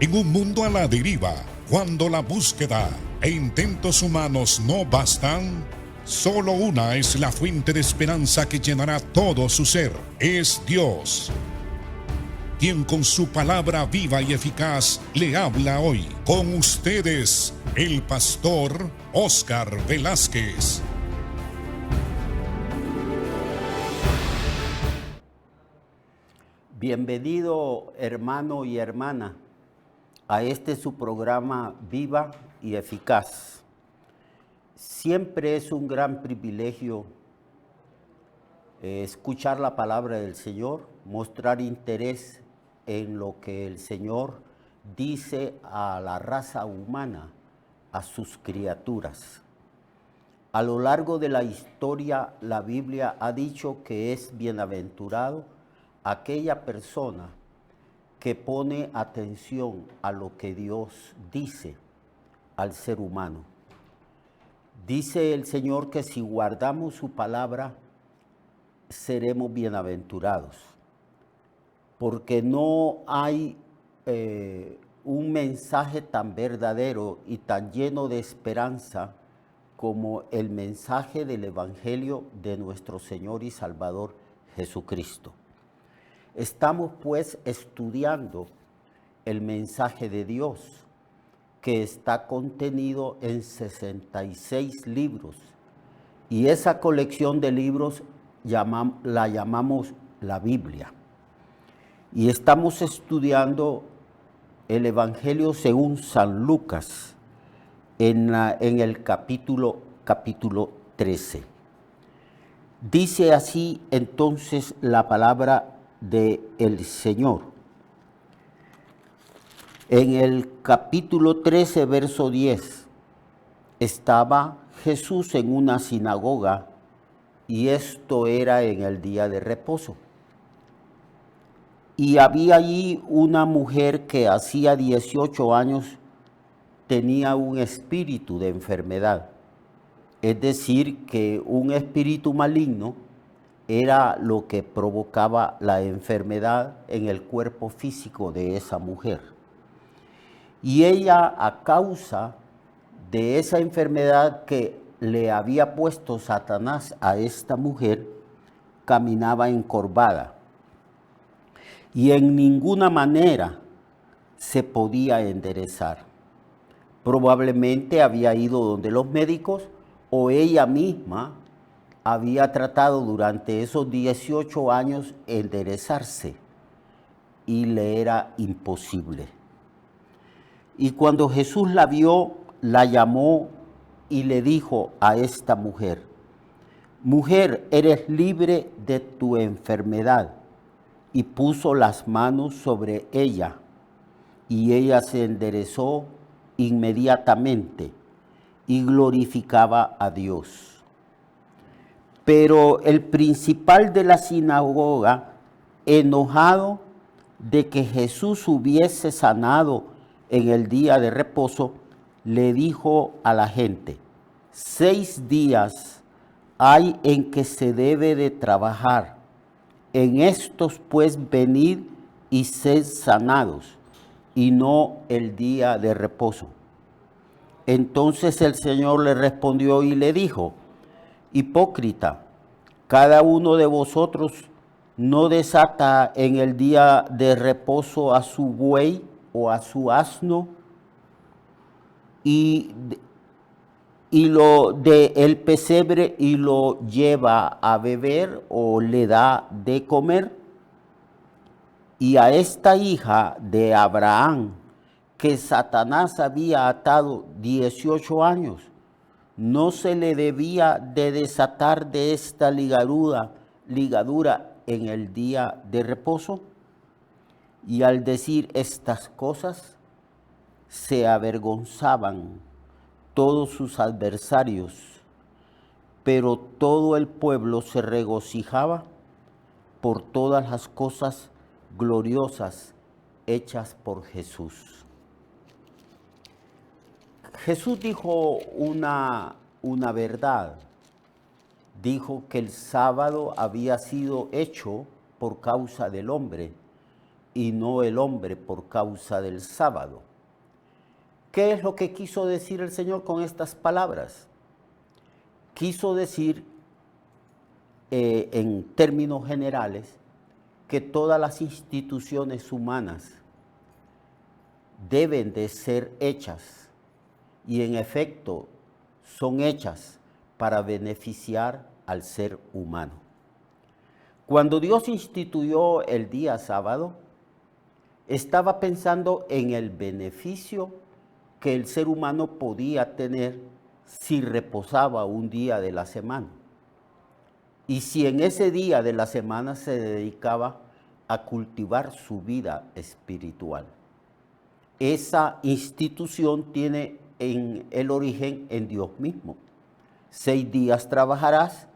En un mundo a la deriva, cuando la búsqueda e intentos humanos no bastan, solo una es la fuente de esperanza que llenará todo su ser. Es Dios, quien con su palabra viva y eficaz le habla hoy. Con ustedes, el pastor Óscar Velázquez. Bienvenido, hermano y hermana, a este su programa Viva y Eficaz. Siempre es un gran privilegio escuchar la palabra del Señor, mostrar interés en lo que el Señor dice a la raza humana, a sus criaturas. A lo largo de la historia, la Biblia ha dicho que es bienaventurado aquella persona que pone atención a lo que Dios dice al ser humano. Dice el Señor que si guardamos su palabra, seremos bienaventurados, porque no hay un mensaje tan verdadero y tan lleno de esperanza como el mensaje del Evangelio de nuestro Señor y Salvador Jesucristo. Estamos pues estudiando el mensaje de Dios, que está contenido en 66 libros, y esa colección de libros la llamamos la Biblia. Y estamos estudiando el Evangelio según San Lucas en el capítulo 13. Dice así entonces la palabra del Señor. En el capítulo 13, verso 10, estaba Jesús en una sinagoga, y esto era en el día de reposo. Y había allí una mujer que hacía 18 años tenía un espíritu de enfermedad. Es decir, que un espíritu maligno era lo que provocaba la enfermedad en el cuerpo físico de esa mujer. Y ella, a causa de esa enfermedad que le había puesto Satanás a esta mujer, caminaba encorvada y en ninguna manera se podía enderezar. Probablemente había ido donde los médicos o ella misma había tratado durante esos 18 años enderezarse y le era imposible. Y cuando Jesús la vio, la llamó y le dijo a esta mujer: mujer, eres libre de tu enfermedad. Y puso las manos sobre ella, y ella se enderezó inmediatamente y glorificaba a Dios. Pero el principal de la sinagoga, enojado de que Jesús hubiese sanado en el día de reposo, le dijo a la gente: 6 días hay en que se debe de trabajar. En estos pues venid y sed sanados, y no el día de reposo. Entonces el Señor le respondió y le dijo: hipócrita, cada uno de vosotros no desata en el día de reposo a su buey o a su asno y lo de el pesebre y lo lleva a beber o le da de comer. Y a esta hija de Abraham, que Satanás había atado 18 años, ¿no se le debía de desatar de esta ligadura en el día de reposo? Y al decir estas cosas, se avergonzaban todos sus adversarios, pero todo el pueblo se regocijaba por todas las cosas gloriosas hechas por Jesús. Jesús dijo una verdad. Dijo que el sábado había sido hecho por causa del hombre, y no el hombre por causa del sábado. ¿Qué es lo que quiso decir el Señor con estas palabras? Quiso decir, en términos generales, que todas las instituciones humanas deben de ser hechas, y en efecto son hechas para beneficiar al ser humano. Cuando Dios instituyó el día sábado, estaba pensando en el beneficio que el ser humano podía tener si reposaba un día de la semana. Y si en ese día de la semana se dedicaba a cultivar su vida espiritual. Esa institución tiene el origen en Dios mismo. 6 días trabajarás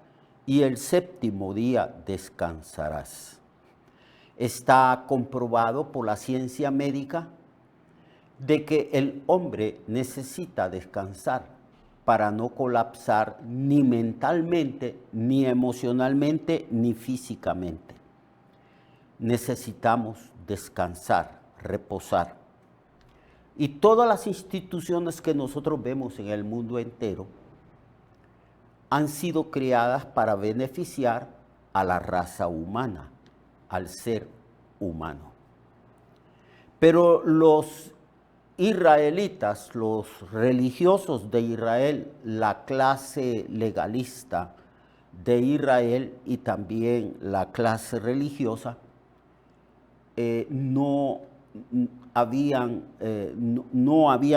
y el séptimo día descansarás. Está comprobado por la ciencia médica de que el hombre necesita descansar para no colapsar ni mentalmente, ni emocionalmente, ni físicamente. Necesitamos descansar, reposar. Y todas las instituciones que nosotros vemos en el mundo entero han sido creadas para beneficiar a la raza humana, al ser humano. Pero los israelitas, los religiosos de Israel, la clase legalista de Israel y también la clase religiosa, no habían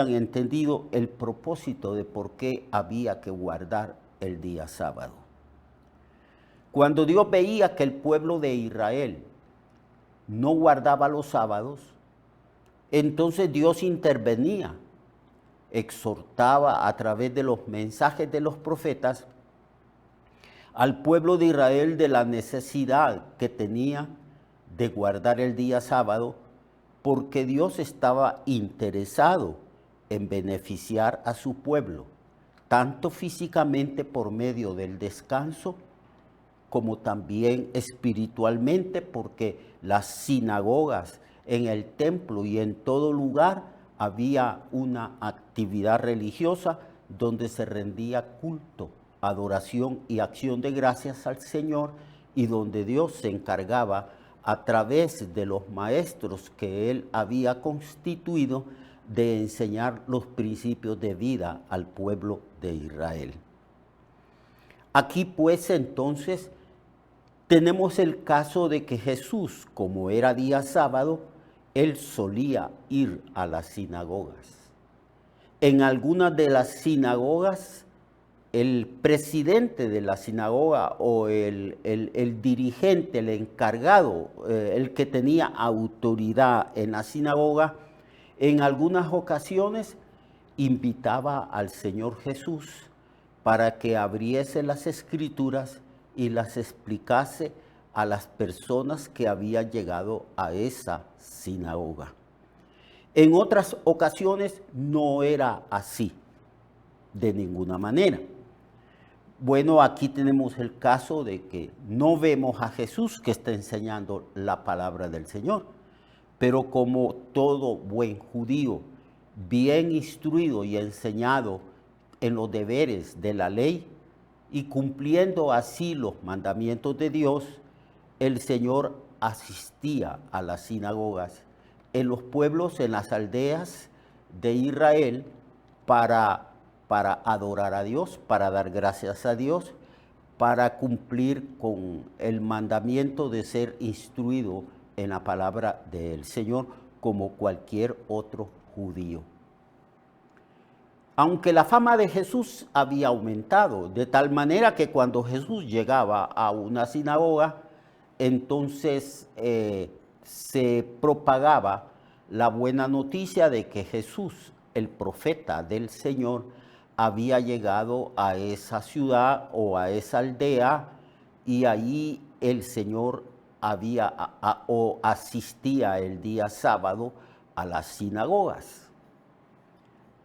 entendido el propósito de por qué había que guardar el día sábado. Cuando Dios veía que el pueblo de Israel no guardaba los sábados, entonces Dios intervenía, exhortaba a través de los mensajes de los profetas al pueblo de Israel de la necesidad que tenía de guardar el día sábado, porque Dios estaba interesado en beneficiar a su pueblo, tanto físicamente por medio del descanso, como también espiritualmente, porque las sinagogas en el templo y en todo lugar había una actividad religiosa donde se rendía culto, adoración y acción de gracias al Señor, y donde Dios se encargaba a través de los maestros que Él había constituido de enseñar los principios de vida al pueblo de Israel. Aquí pues entonces tenemos el caso de que Jesús, como era día sábado, Él solía ir a las sinagogas. En algunas de las sinagogas, el presidente de la sinagoga o el dirigente, el encargado, el que tenía autoridad en la sinagoga, en algunas ocasiones invitaba al Señor Jesús para que abriese las escrituras y las explicase a las personas que habían llegado a esa sinagoga. En otras ocasiones no era así, de ninguna manera. Bueno, aquí tenemos el caso de que no vemos a Jesús que está enseñando la palabra del Señor, pero como todo buen judío, bien instruido y enseñado en los deberes de la ley y cumpliendo así los mandamientos de Dios, el Señor asistía a las sinagogas en los pueblos, en las aldeas de Israel para adorar a Dios, para dar gracias a Dios, para cumplir con el mandamiento de ser instruido en la palabra del Señor como cualquier otro judío. Aunque la fama de Jesús había aumentado, de tal manera que cuando Jesús llegaba a una sinagoga, entonces se propagaba la buena noticia de que Jesús, el profeta del Señor, había llegado a esa ciudad o a esa aldea, y allí el Señor asistía el día sábado a las sinagogas.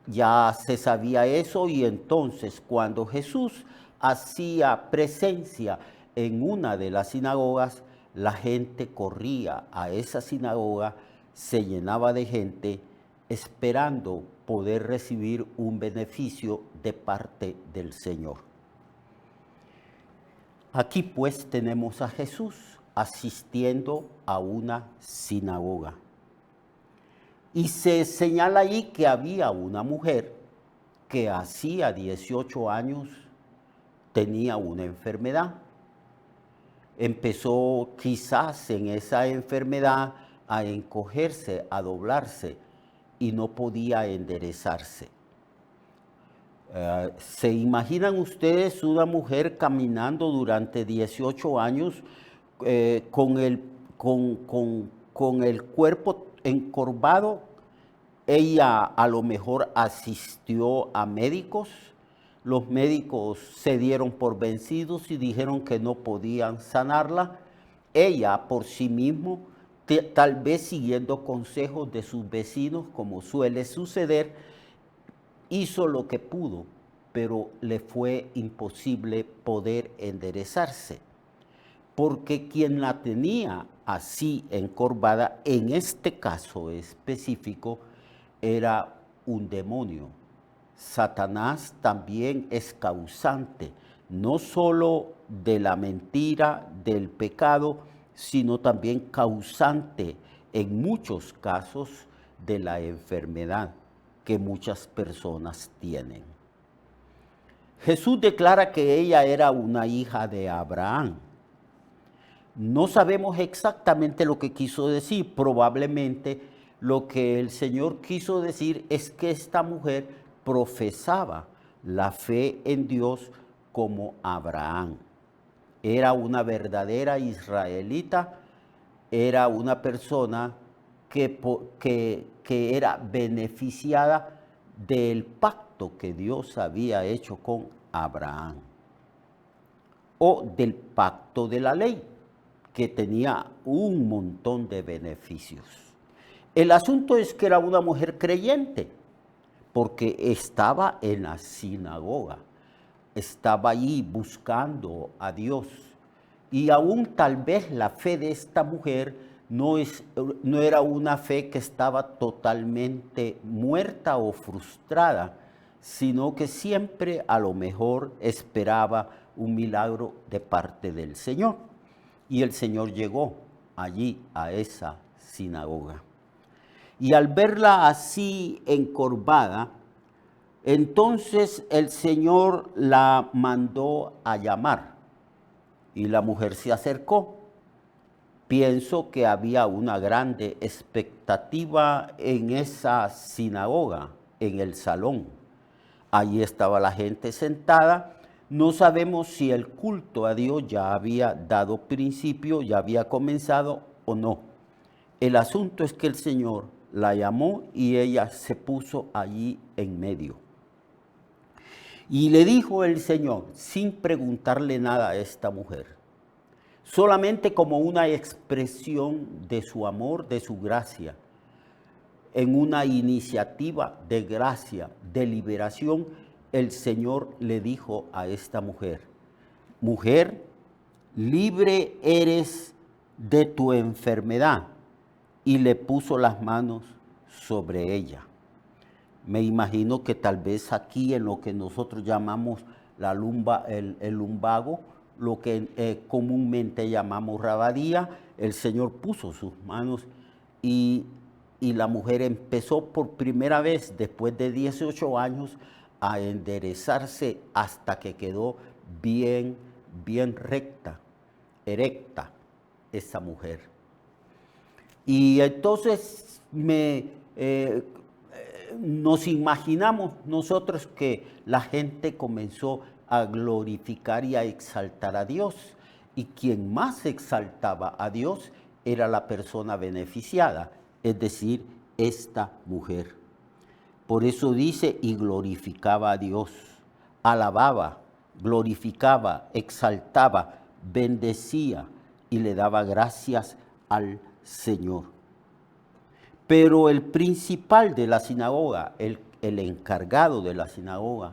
Ya se sabía eso, y entonces cuando Jesús hacía presencia en una de las sinagogas, la gente corría a esa sinagoga, se llenaba de gente esperando poder recibir un beneficio de parte del Señor. Aquí pues tenemos a Jesús asistiendo a una sinagoga. Y se señala ahí que había una mujer que hacía 18 años tenía una enfermedad. Empezó quizás en esa enfermedad a encogerse, a doblarse y no podía enderezarse. ¿Se imaginan ustedes una mujer caminando durante 18 años con el cuerpo encorvado? Ella a lo mejor asistió a médicos. Los médicos se dieron por vencidos y dijeron que no podían sanarla. Ella por sí misma, tal vez siguiendo consejos de sus vecinos, como suele suceder, hizo lo que pudo, pero le fue imposible poder enderezarse. Porque quien la tenía así encorvada, en este caso específico, era un demonio. Satanás también es causante, no solo de la mentira, del pecado, sino también causante en muchos casos de la enfermedad que muchas personas tienen. Jesús declara que ella era una hija de Abraham. No sabemos exactamente lo que quiso decir, probablemente lo que el Señor quiso decir es que esta mujer profesaba la fe en Dios como Abraham. Era una verdadera israelita, era una persona que era beneficiada del pacto que Dios había hecho con Abraham, o del pacto de la ley, que tenía un montón de beneficios. El asunto es que era una mujer creyente, porque estaba en la sinagoga, estaba allí buscando a Dios. Y aún tal vez la fe de esta mujer no era una fe que estaba totalmente muerta o frustrada, sino que siempre a lo mejor esperaba un milagro de parte del Señor. Y el Señor llegó allí a esa sinagoga. Y al verla así encorvada, entonces el Señor la mandó a llamar y la mujer se acercó. Pienso que había una grande expectativa en esa sinagoga, en el salón. Allí estaba la gente sentada. No sabemos si el culto a Dios ya había dado principio, ya había comenzado o no. El asunto es que el Señor la llamó y ella se puso allí en medio. Y le dijo el Señor, sin preguntarle nada a esta mujer, solamente como una expresión de su amor, de su gracia, en una iniciativa de gracia, de liberación, el Señor le dijo a esta mujer, mujer, libre eres de tu enfermedad. Y le puso las manos sobre ella. Me imagino que tal vez aquí en lo que nosotros llamamos el lumbago, lo que comúnmente llamamos rabadía, el Señor puso sus manos y la mujer empezó por primera vez después de 18 años a enderezarse hasta que quedó bien recta, erecta esa mujer. Y entonces nos imaginamos nosotros que la gente comenzó a glorificar y a exaltar a Dios. Y quien más exaltaba a Dios era la persona beneficiada, es decir, esta mujer. Por eso dice, y glorificaba a Dios, alababa, glorificaba, exaltaba, bendecía y le daba gracias al Señor. Pero el principal de la sinagoga, el encargado de la sinagoga,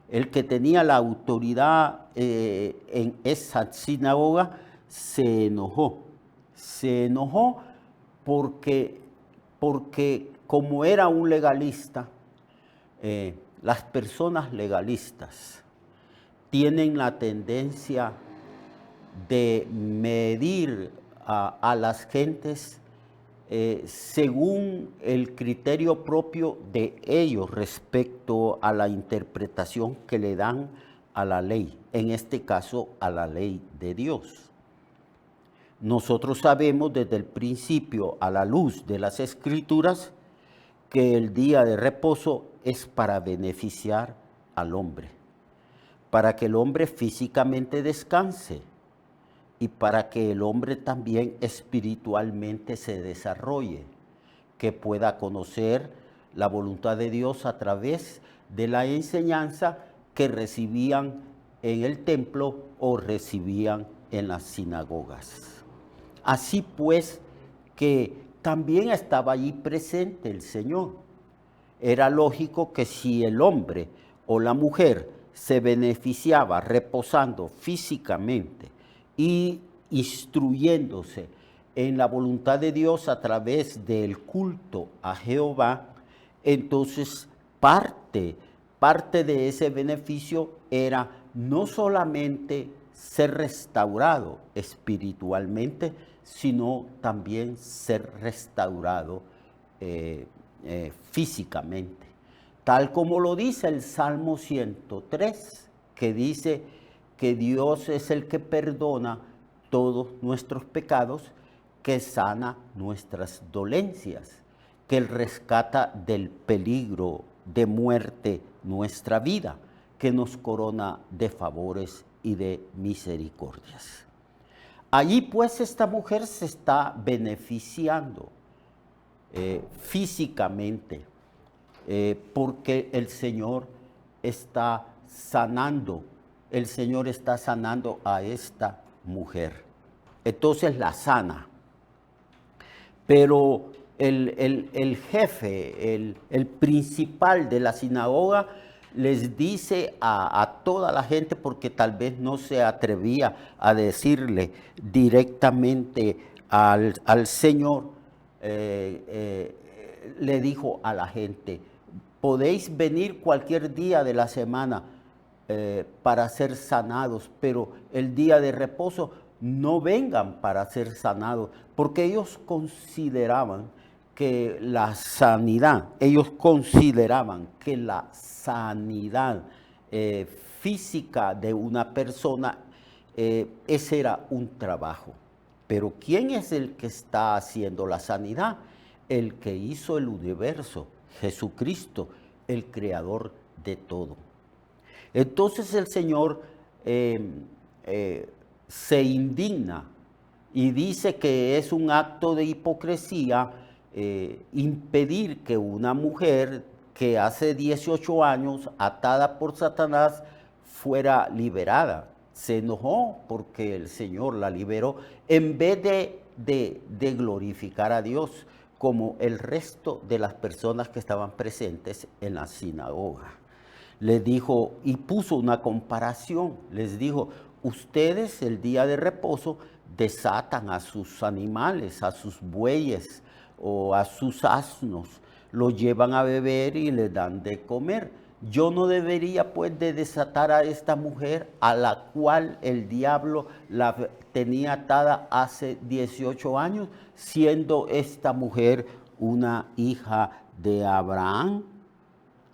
el que tenía la autoridad en esa sinagoga, se enojó Se enojó porque como era un legalista, las personas legalistas tienen la tendencia de medir a las gentes según el criterio propio de ellos respecto a la interpretación que le dan a la ley, en este caso a la ley de Dios. Nosotros sabemos desde el principio, a la luz de las Escrituras, que el día de reposo es para beneficiar al hombre, para que el hombre físicamente descanse y para que el hombre también espiritualmente se desarrolle, que pueda conocer la voluntad de Dios a través de la enseñanza que recibían en el templo o recibían en las sinagogas. Así pues, que también estaba allí presente el Señor. Era lógico que si el hombre o la mujer se beneficiaba reposando físicamente y instruyéndose en la voluntad de Dios a través del culto a Jehová, entonces parte de ese beneficio era no solamente ser restaurado espiritualmente, sino también ser restaurado físicamente. Tal como lo dice el Salmo 103, que dice que Dios es el que perdona todos nuestros pecados, que sana nuestras dolencias, que Él rescata del peligro de muerte nuestra vida, que nos corona de favores y de misericordias. Allí pues esta mujer se está beneficiando físicamente porque el Señor está sanando, a esta mujer. Entonces la sana. Pero el jefe, el principal de la sinagoga, les dice a toda la gente, porque tal vez no se atrevía a decirle directamente al Señor, le dijo a la gente: podéis venir cualquier día de la semana para ser sanados, pero el día de reposo no vengan para ser sanados, porque ellos consideraban que la sanidad física de una persona, ese era un trabajo. Pero ¿quién es el que está haciendo la sanidad? El que hizo el universo, Jesucristo, el creador de todo. Entonces el Señor se indigna y dice que es un acto de hipocresía impedir que una mujer que hace 18 años, atada por Satanás, fuera liberada. Se enojó porque el Señor la liberó en vez de glorificar a Dios, como el resto de las personas que estaban presentes en la sinagoga. Les dijo, y puso una comparación, les dijo: ustedes el día de reposo desatan a sus animales, a sus bueyes o a sus asnos, los llevan a beber y les dan de comer. Yo no debería pues de desatar a esta mujer a la cual el diablo la tenía atada hace 18 años, siendo esta mujer una hija de Abraham.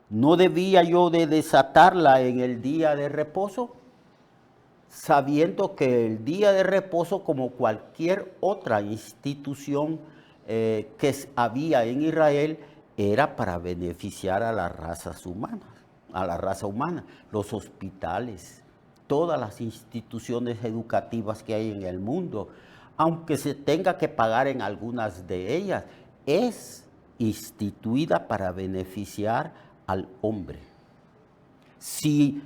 ¿No debía yo de desatarla en el día de reposo? Sabiendo que el día de reposo, como cualquier otra institución que había en Israel, era para beneficiar a las razas humanas, a la raza humana, los hospitales, todas las instituciones educativas que hay en el mundo, aunque se tenga que pagar en algunas de ellas, es instituida para beneficiar al hombre. Si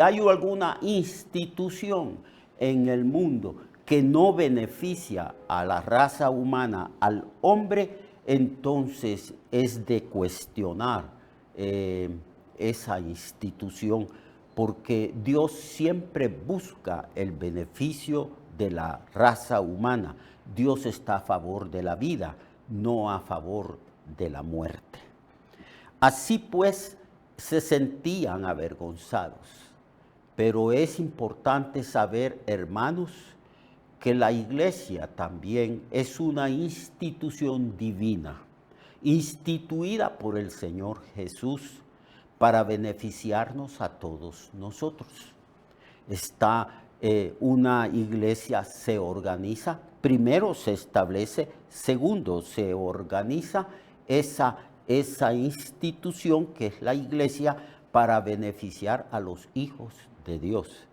hay alguna institución en el mundo que no beneficia a la raza humana, al hombre, entonces es de cuestionar esa institución, porque Dios siempre busca el beneficio de la raza humana. Dios está a favor de la vida, no a favor de la muerte. Así pues, se sentían avergonzados. Pero es importante saber, hermanos, que la iglesia también es una institución divina, instituida por el Señor Jesús para beneficiarnos a todos nosotros. Una iglesia se organiza, primero se establece, segundo se organiza esa institución que es la iglesia para beneficiar a los hijos de Dios,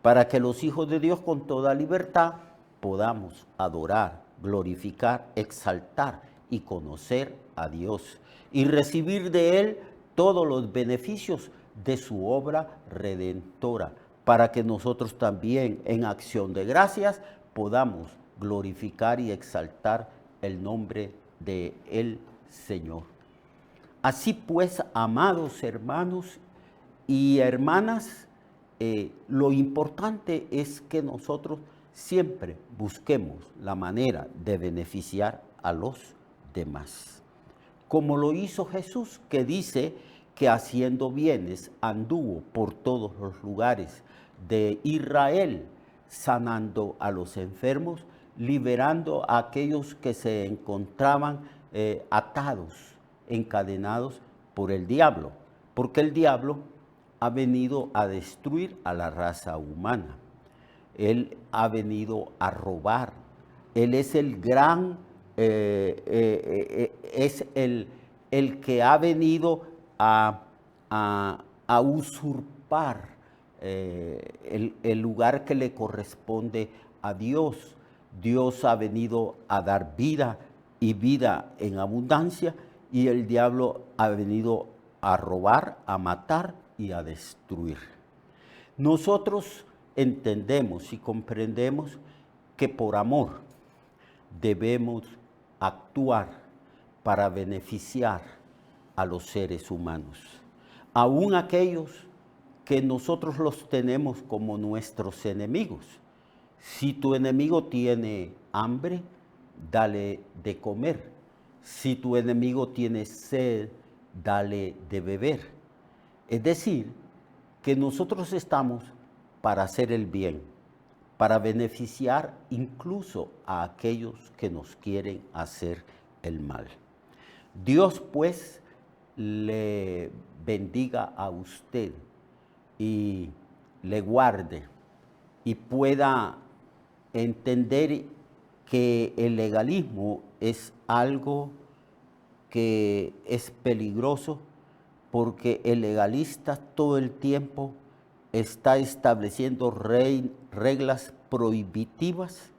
para que los hijos de Dios con toda libertad podamos adorar, glorificar, exaltar y conocer a Dios y recibir de Él todos los beneficios de su obra redentora, para que nosotros también en acción de gracias podamos glorificar y exaltar el nombre del Señor. Así pues, amados hermanos y hermanas, lo importante es que nosotros siempre busquemos la manera de beneficiar a los demás. Como lo hizo Jesús, que dice que haciendo bienes anduvo por todos los lugares de Israel, sanando a los enfermos, liberando a aquellos que se encontraban atados, encadenados por el diablo, porque el diablo ha venido a destruir a la raza humana. Él ha venido a robar. Él es el gran, es el que ha venido a usurpar el lugar que le corresponde a Dios. Dios ha venido a dar vida y vida en abundancia, y el diablo ha venido a robar, a matar y a destruir. Nosotros entendemos y comprendemos que por amor debemos actuar para beneficiar a los seres humanos, aun aquellos que nosotros los tenemos como nuestros enemigos. Si tu enemigo tiene hambre, dale de comer. Si tu enemigo tiene sed, dale de beber. Es decir, que nosotros estamos para hacer el bien, para beneficiar incluso a aquellos que nos quieren hacer el mal. Dios pues le bendiga a usted y le guarde y pueda entender que el legalismo es algo que es peligroso, porque el legalista todo el tiempo está estableciendo reglas prohibitivas.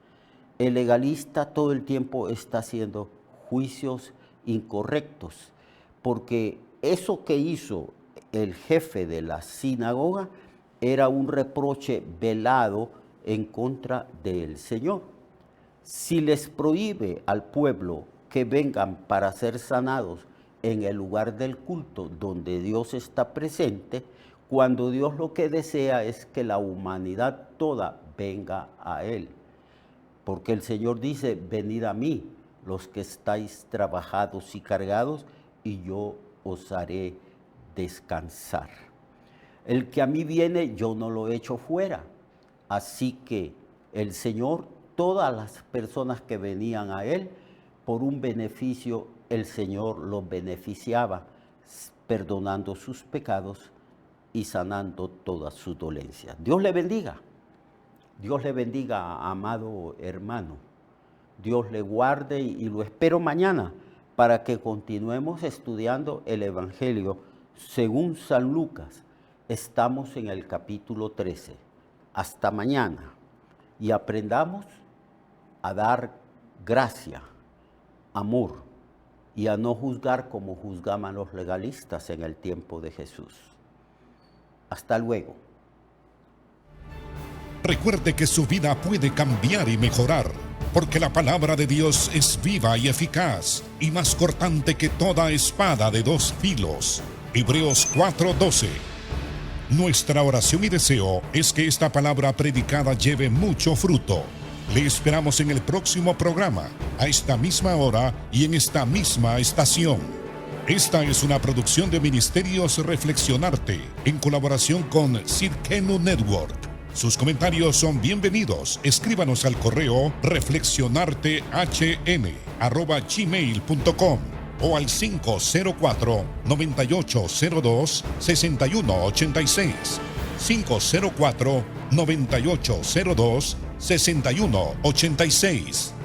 El legalista todo el tiempo está haciendo juicios incorrectos, porque eso que hizo el jefe de la sinagoga era un reproche velado en contra del Señor. Si les prohíbe al pueblo que vengan para ser sanados en el lugar del culto donde Dios está presente, cuando Dios lo que desea es que la humanidad toda venga a Él. Porque el Señor dice, venid a mí, los que estáis trabajados y cargados, y yo os haré descansar. El que a mí viene, yo no lo echo fuera. Así que el Señor, todas las personas que venían a Él, por un beneficio, el Señor los beneficiaba, perdonando sus pecados y sanando todas sus dolencias. Dios le bendiga. Dios le bendiga, amado hermano. Dios le guarde y lo espero mañana para que continuemos estudiando el Evangelio según San Lucas. Estamos en el capítulo 13. Hasta mañana y aprendamos a dar gracia, amor y a no juzgar como juzgaban los legalistas en el tiempo de Jesús. Hasta luego. Recuerde que su vida puede cambiar y mejorar, porque la palabra de Dios es viva y eficaz, y más cortante que toda espada de dos filos. Hebreos 4:12. Nuestra oración y deseo es que esta palabra predicada lleve mucho fruto. Le esperamos en el próximo programa, a esta misma hora y en esta misma estación. Esta es una producción de Ministerios Reflexionarte en colaboración con Cirkenu Network. Sus comentarios son bienvenidos. Escríbanos al correo reflexionartehn@gmail.com o al 504-9802-6186. 504-9802-6186.